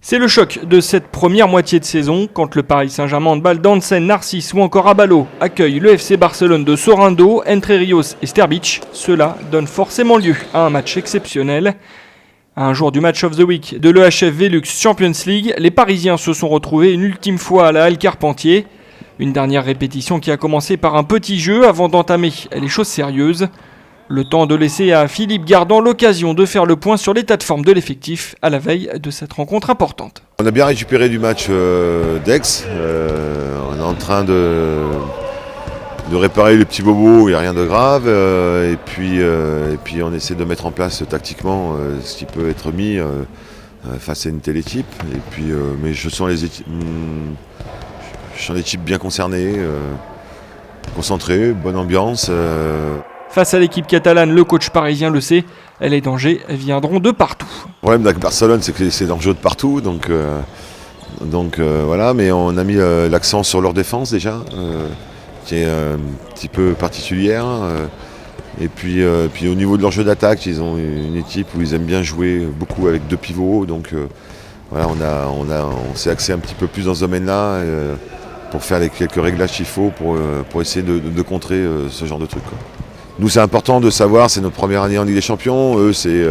C'est le choc de cette première moitié de saison quand le Paris Saint-Germain handball d'Ansen, Narcisse ou encore Abalo accueille le FC Barcelone de Sorrento, Entre Rios et Sterbitch. Cela donne forcément lieu à un match exceptionnel. À un jour du match of the week de l'EHF Velux Champions League, les Parisiens se sont retrouvés une ultime fois à la Halle Carpentier. Une dernière répétition qui a commencé par un petit jeu avant d'entamer les choses sérieuses. Le temps de laisser à Philippe Gardan l'occasion de faire le point sur l'état de forme de l'effectif à la veille de cette rencontre importante. On a bien récupéré du match d'Aix. On est en train de réparer les petits bobos, il n'y a rien de grave. Et puis on essaie de mettre en place tactiquement ce qui peut être mis face à une telle équipe. Et puis, mais je sens l'équipe bien concernée, concentrée, bonne ambiance. Face à l'équipe catalane, le coach parisien le sait, les dangers viendront de partout. Le problème avec Barcelone, c'est que c'est dangereux de partout, donc voilà, mais on a mis l'accent sur leur défense déjà, qui est un petit peu particulière. Et puis au niveau de leur jeu d'attaque, ils ont une équipe où ils aiment bien jouer beaucoup avec deux pivots, donc voilà, on s'est axé un petit peu plus dans ce domaine-là pour faire les quelques réglages qu'il faut pour essayer de contrer ce genre de trucs, quoi. Nous, c'est important de savoir, c'est notre première année en Ligue des Champions. Eux, c'est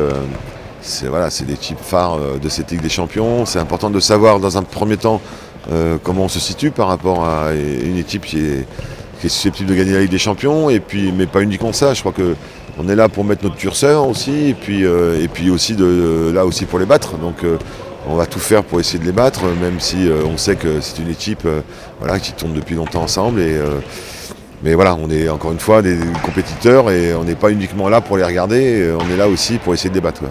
l'équipe phare de cette Ligue des Champions. C'est important de savoir, dans un premier temps, comment on se situe par rapport à une équipe qui est susceptible de gagner la Ligue des Champions. Et puis, mais pas uniquement ça. Je crois qu'on est là pour mettre notre curseur aussi, et puis aussi là aussi pour les battre. Donc, on va tout faire pour essayer de les battre, même si on sait que c'est une équipe qui tourne depuis longtemps ensemble. Mais voilà, on est encore une fois des compétiteurs et on n'est pas uniquement là pour les regarder, on est là aussi pour essayer de les battre. Ouais.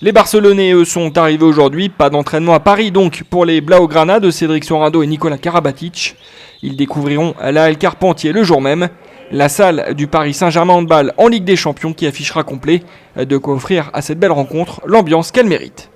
Les Barcelonais, eux, sont arrivés aujourd'hui. Pas d'entraînement à Paris donc pour les Blaugrana de Cédric Sorrento et Nicolas Karabatic. Ils découvriront la Halle Carpentier le jour même. La salle du Paris Saint-Germain handball en Ligue des Champions qui affichera complet. De quoi offrir à cette belle rencontre l'ambiance qu'elle mérite.